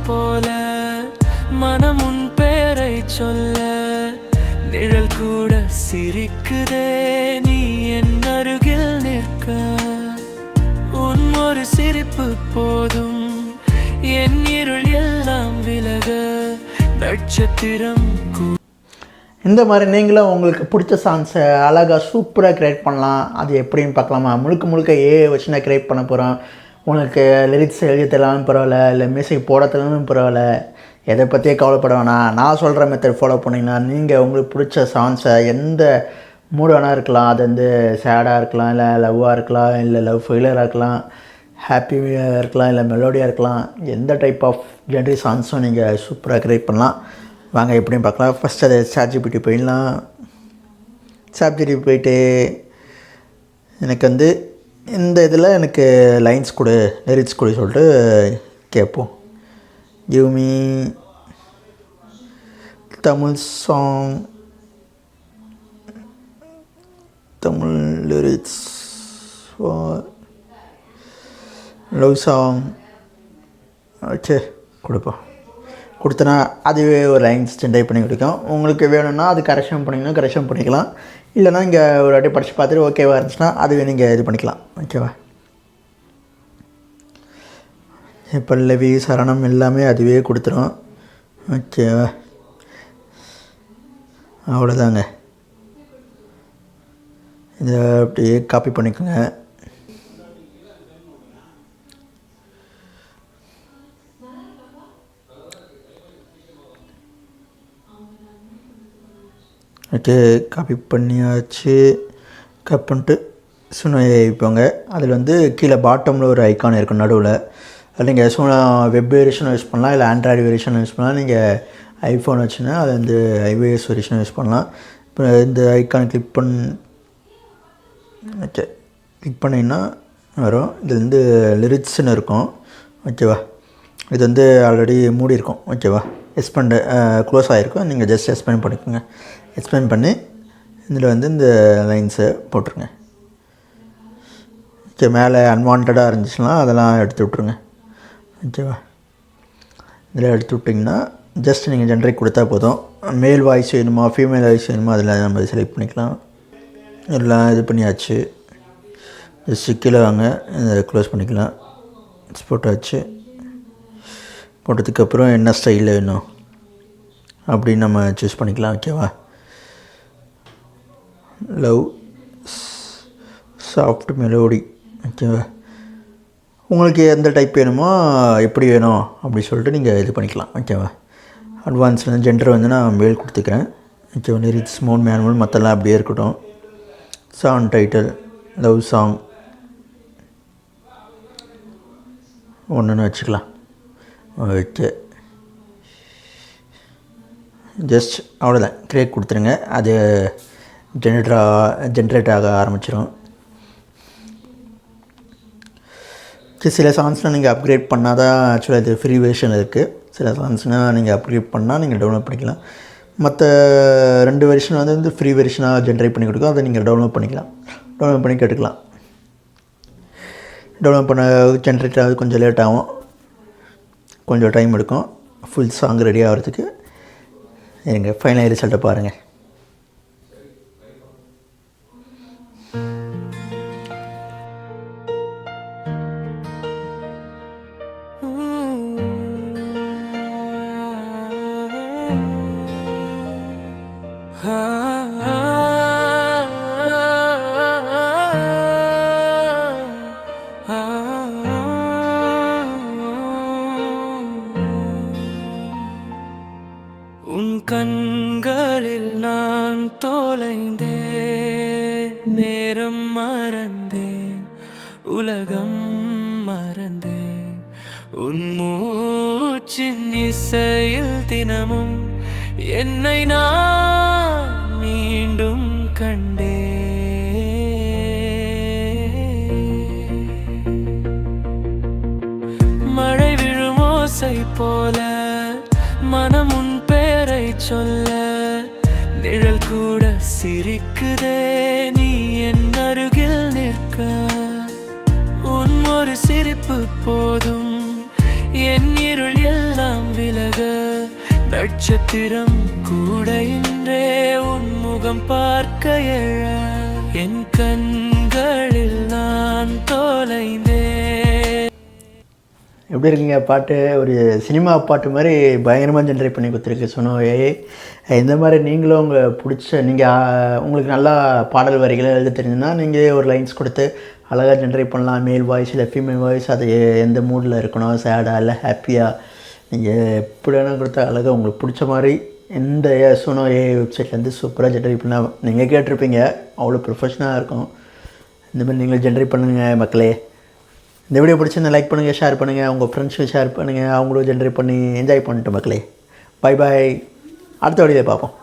போல மனம் உன் பெயரை சொல்ல நிழல் கூட சிரிக்குதே நீ என் அருகில் நிற்க உன் ஒரு சிரிப்பு போதும் என் இருள் எல்லாம் விலக நட்சத்திரம். இந்த மாதிரி நீங்களும் உங்களுக்கு பிடிச்ச சாங்ஸை அழகாக சூப்பராக க்ரியேட் பண்ணலாம். அது எப்படின்னு பார்க்கலாமா? முழுக்க வச்சு நான் க்ரியேட் பண்ண போகிறேன். உங்களுக்கு லிரிக்ஸ் எழுதி தரலாம்னு பரவாயில்ல, இல்லை மியூசிக் போட தரலாம்னு பரவாயில்ல, எதை பற்றியே கவலைப்பட வேணாம். நான் சொல்கிற மெத்தட் ஃபாலோ பண்ணிங்கன்னா நீங்கள் உங்களுக்கு பிடிச்ச சாங்ஸை எந்த மூடு வேணால் இருக்கலாம். அது வந்து சேடாக இருக்கலாம், இல்லை லவ்வாக இருக்கலாம், இல்லை லவ் ஃபெயிலியராக இருக்கலாம், ஹாப்பியாக இருக்கலாம், இல்லை மெலோடியாக இருக்கலாம். எந்த டைப் ஆஃப் ஜென்ரி சாங்ஸும் நீங்கள் சூப்பராக க்ரியேட் பண்ணலாம். வாங்க எப்படின்னு பார்க்கலாம். ஃபஸ்ட்டு அதை ChatGPT போயிடலாம். ChatGPT போயிட்டு எனக்கு வந்து இந்த இதில் எனக்கு லைன்ஸ் கொடு, லிரிக்ஸ் கொடு சொல்லிட்டு கேட்போம். Give me Tamil song, Tamil lyrics for love song. Okay கொடுப்போம். கொடுத்தனா அதுவே ஒரு லைன்ஸ் ஜென்ரேட் பண்ணி கொடுக்கும். உங்களுக்கு வேணும்னா அது கரெக்ஷன் பண்ணிங்கன்னா கரெக்ஷன் பண்ணிக்கலாம். இல்லைனா இங்கே ஒரு வாட்டி படித்து பார்த்துட்டு ஓகேவா இருந்துச்சுன்னா அதுவே நீங்கள் இது பண்ணிக்கலாம். ஓகேவா? பல்லவி சரணம் எல்லாமே அதுவே கொடுத்துரும். ஓகேவா? அவ்வளோதாங்க. இதை அப்படியே காப்பி பண்ணிக்கோங்க. ஓகே காப்பி பண்ணியாச்சு. கட் பண்ணிட்டு சுனையை வைப்போங்க. அதில் வந்து கீழே பாட்டமில் ஒரு ஐக்கான் இருக்கும் நடுவில். அது நீங்கள் வெப் வெரிஷன் யூஸ் பண்ணலாம், இல்லை ஆண்ட்ராய்டு வெரிஷன் யூஸ் பண்ணலாம். நீங்கள் ஐஃபோன் வச்சுன்னா அது வந்து iOS வெரிஷன் யூஸ் பண்ணலாம். இப்போ இந்த ஐக்கான் கிளிக் ஓகே கிளிக் பண்ணிங்கன்னா வரும். இதில் வந்து லிரிக்ஸ்ன்னு இருக்கும். ஓகேவா? இது வந்து ஆல்ரெடி மூடி இருக்கும். ஓகேவா? எக்ஸ்பெண்ட் க்ளோஸ் ஆகிருக்கும். நீங்கள் ஜஸ்ட் எக்ஸ்பெண்ட் பண்ணிக்கோங்க. எக்ஸ்பெண்ட் பண்ணி இதில் வந்து இந்த லைன்ஸை போட்டுருங்க. ஓகே மேலே அன்வான்டாக இருந்துச்சுன்னா அதெல்லாம் எடுத்து விட்ருங்க. ஓகேவா? இதில் எடுத்து விட்டிங்கன்னா ஜஸ்ட் நீங்கள் ஜென்ரேட் கொடுத்தா போதும். மேல் வாய்ஸ் வேணுமா ஃபீமேல் வாய்ஸ் வேணுமா அதில் நம்ம செலக்ட் பண்ணிக்கலாம். எல்லாம் இது பண்ணியாச்சு. ஜஸ்ட்டு கீழே வாங்க, இதை க்ளோஸ் பண்ணிக்கலாம். போட்டாச்சு. போட்டதுக்கப்புறம் என்ன ஸ்டைலில் வேணும் அப்படின்னு நம்ம சூஸ் பண்ணிக்கலாம். ஓகேவா? Love soft melody. ஓகேவா? உங்களுக்கு எந்த டைப் வேணுமோ எப்படி வேணும் அப்படி சொல்லிட்டு நீங்கள் இது பண்ணிக்கலாம். ஓகேவா? அட்வான்ஸில் ஜெண்டர் வந்து நான் மேல் கொடுத்துக்கிறேன். ஓகேவா? லிரிக்ஸ் மோட் மேனுவல் மற்றெல்லாம் அப்படியே இருக்கட்டும். சாங் டைட்டில் லவ் சாங் ஒன்றுன்னு வச்சுக்கலாம். ஓகே ஜஸ்ட் அவ்வளோதான். க்ரியேட் கொடுத்துருங்க. அது ஜென்ரேட் ஆக ஆரம்பிச்சிடும். சில சாங்ஸ்னால் நீங்கள் அப்கிரேட் பண்ணால் தான் ஆக்சுவலாக இது ஃப்ரீ வெர்ஷன் இருக்குது. சில சாங்ஸ்னால் நீங்கள் அப்கிரேட் பண்ணால் நீங்கள் டவுன்லோட் பண்ணிக்கலாம். மற்ற 2 வெர்ஷன் வந்து ஃப்ரீ வெர்ஷனாக ஜென்ரேட் பண்ணி கொடுக்கும். அதை நீங்கள் டவுன்லோட் பண்ணிக்கலாம். டவுன்லோட் பண்ணி கேட்டுக்கலாம். டவுன்லோட் பண்ண ஜென்ரேட் ஆகுது கொஞ்சம் லேட் ஆகும், கொஞ்சம் டைம் எடுக்கும் ஃபுல் சாங் ரெடி ஆகிறதுக்கு. எங்கள் ஃபைனல் ரிசல்ட்டை பாருங்கள். உன் கண்களில் நான் தொலைந்தேன், நேரம் மறந்தேன், உலகம் மறந்தேன். உன் மூச்சின் இசையில் தினமும் என்னை நான் மீண்டும் கண்டேன். மழை விழும் ஓசை போல மனம் உன் பெயரை சொல்ல நிழல் கூட சிரிக்குதே நீ என் அருகில் நிற்க. உன் ஒரு சிரிப்பு போதும் என் இருள் எல்லாம் விலக நட்சத்திரம் கூட இன்றே உன்முகம் பார்க்க எழ என் கண்களில் நான் தொலைந்தேன். எப்படி இருக்குங்க பாட்டு? ஒரு சினிமா பாட்டு மாதிரி பயங்கரமாக ஜென்ரேட் பண்ணி கொடுத்துருக்கு சொன்னோவே. இந்த மாதிரி நீங்களும் உங்கள் பிடிச்ச உங்களுக்கு நல்லா பாடல் வரிகளை எழுத தெரிஞ்சுன்னா நீங்கள் ஒரு லைன்ஸ் கொடுத்து அழகாக ஜென்ரேட் பண்ணலாம். மேல் வாய்ஸ் இல்லை ஃபீமேல் வாய்ஸ், அது எந்த மூடில் இருக்கணும், சேடாக இல்லை ஹாப்பியாக, நீங்கள் எப்படி வேணால் கொடுத்தா அழகாக உங்களுக்கு பிடிச்ச மாதிரி இந்த சுனோ வெப்சைட்லேருந்து சூப்பராக ஜென்ரேட் பண்ணால் நீங்கள் கேட்டிருப்பீங்க. அவ்வளோ ப்ரொஃபஷனலாக இருக்கும். இந்த மாதிரி நீங்களும் ஜென்ரேட் பண்ணுங்கள் மக்களே. இந்த வீடியோ பிடிச்சிருந்தா லைக் பண்ணுங்கள், ஷேர் பண்ணுங்கள், உங்கள் ஃப்ரெண்ட்ஸுக்கு ஷேர் பண்ணுங்கள், அவங்களும் ஜென்ரேட் பண்ணி என்ஜாய் பண்ணிட்டு மக்களே. Bye bye. அடுத்த வீடியோவில் பார்ப்போம்.